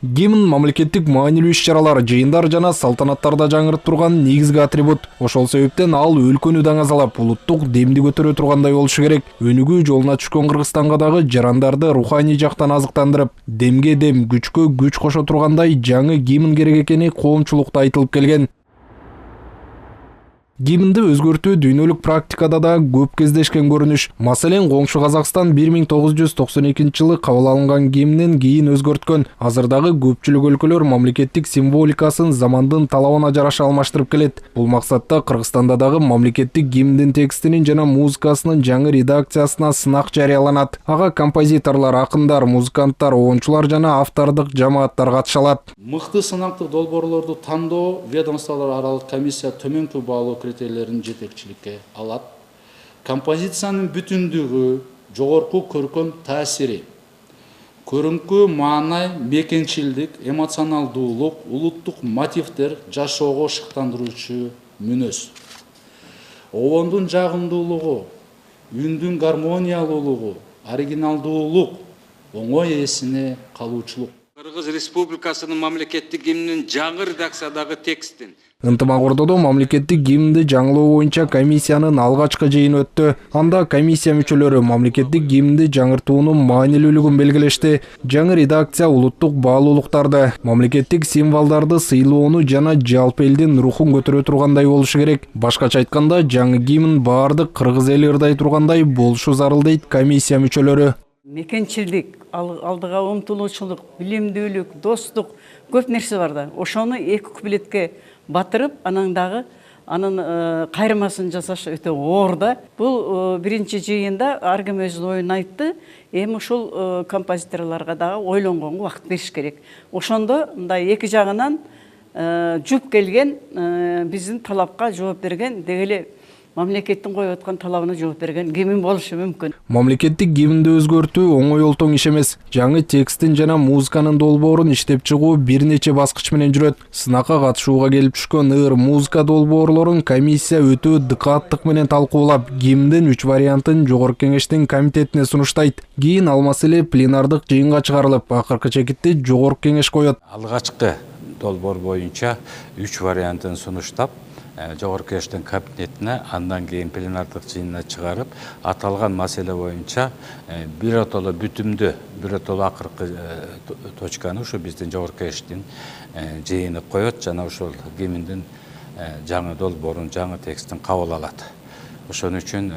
Гимн мамлекеттик маанилүү иш-чаралар, жыйындар жана салтанаттарда жаңырып турган негизги атрибут. Ошол себептен ал өлкөнү даңазалап, улуттук демди көтөрө тургандай болушу керек. Өнүгүү жолуна түшкөн Кыргызстанга дагы жарандарды руханий жактан азыктандырып, демге дем, күчкө күч кошо тургандай жаңы гимн керек экени коомчулукта айтылып келген. Гимнди өзгөртүү дүйнөлүк практикада да көп кездешкен көрүнүш. Маселен, коңшу Казакстан 1992-жылы кабыл алынган гимнден кийин өзгөрткөн. Азырдагы көпчүлүк өлкөлөр мамлекеттик символикасын замандын талабына жараша алмаштырып келет. Бул максатта Кыргызстанда дагы мамлекеттик гимндин текстинин жана музыкасынын жаңы редакциясына сынак жарыяланат. Ага композиторлор, акындар, музыканттар, оончулар жана автордук жамааттар катыша алат. Мыкты сынактык долбоорлорду тандоо ведомстволор аралык комиссия төмөнкү баалоо критерийлерин жетекчиликке алат. Композициянын бүтүндүгү, жогорку көркөм таасири, көрүнкү маанай, мекенчилдик, эмоционалдуулук, улуттук мотивдер жашоого шыктандыруучу мүнөз. Обондун жагымдуулугу, үндүн гармониялуулугу, оригиналдуулук, оңой эсине калуучулук. Кыргыз Республикасынын мамлекеттик гимнинин жаңы редакциядагы текстин Ынтымак Ордодо мамлекеттик гимнди жаңылоо боюнча комиссиянын алгачкы жыйыны өттү. Анда комиссия мүчөлөрү мамлекеттик гимнди жаңыртуунун маанилүүлүгүн белгилешти. Жаңы редакция улуттук баалуулуктарды, мамлекеттик символдорду сыйлоону жана жалпы элдин рухун көтөрө тургандай болушу керек. Башкача айтканда, жаңы гимн баардык кыргыз эли ырдай тургандай болушу зарыл дейт комиссия мүчөлөрү. Мекенчилдик, алдыга умтулуучулук, билимдүүлүк, достук көп нерсе бар да. Ошону эки куплетке батырып, анын кайрымасын жасаш өтө оор да. Бул биринчи жыйында ар ким өз оюн айтты. Эми ушул композиторлорго дагы ойлонгонго убакыт бериш керек. Ошондо мындай эки жагынан жүп келген, биздин талапка жооп берген, дегеле мамлекеттин коюп аткан талабына жооп берген гимн болушу мүмкүн. Мамлекеттик гимнди өзгөртүү оңой олтоң иш эмес. Жаңы текстин жана музыканын долбоорун иштеп чыгуу бир нече баскыч менен жүрөт. Сынакка катышууга келип түшкөн ыр музыка долбоорлорун комиссия өтө дыкааттык менен талкуулап, гимндин 3 вариантын жогорку кеңештин комитетине сунуштайт. Кийин ал маселе пленардык жыйынга чыгарылып, акыркы чекитти жогорку кеңеш коет. Алгачкы долбоор боюнча 3 вариантын сунуштап, жогорку кеңештин кабинетине, андан кийин пленардык жыйынына чыгарып, аталган маселе боюнча биротоло бүтүмдүү, биротоло акыркы точканы ушу биздин жогорку кеңештин жыйыны коет жана ушул гимндин жаңы долбоорун, жаңы текстин кабыл алат. Ошон үчүн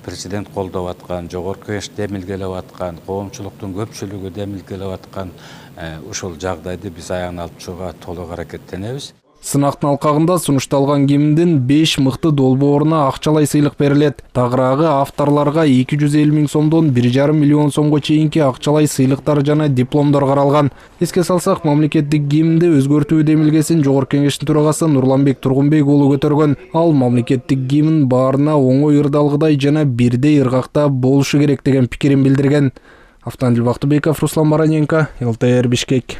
президент колдоп аткан, жогорку кеңеш демилгелеп аткан, коомчулуктун көпчүлүгү демилгелеп аткан ушул жагдайды биз аягына алып чыгууга толук аракеттенебиз. Сынактын алкагында сунушталган гимндин 5 мыкты долбооруна акчалай сыйлык берилет. Тагыраагы авторлорго 250 000 сомдон 1,5 миллион сомго чейинки акчалай сыйлыктар жана дипломдор каралган. Эске салсак, мамлекеттик гимнди өзгөртүү демилгесин жогорку кеңештин төрагасы Нурланбек Тургунбек уулу көтөргөн. Ал мамлекеттик гимн баарына оңой ырдалгыдай жана бирдей ыргакта болушу керек деген пикирин билдирген. Автандил Бактыбеков, Руслан Бараненко, ЛТР Бишкек.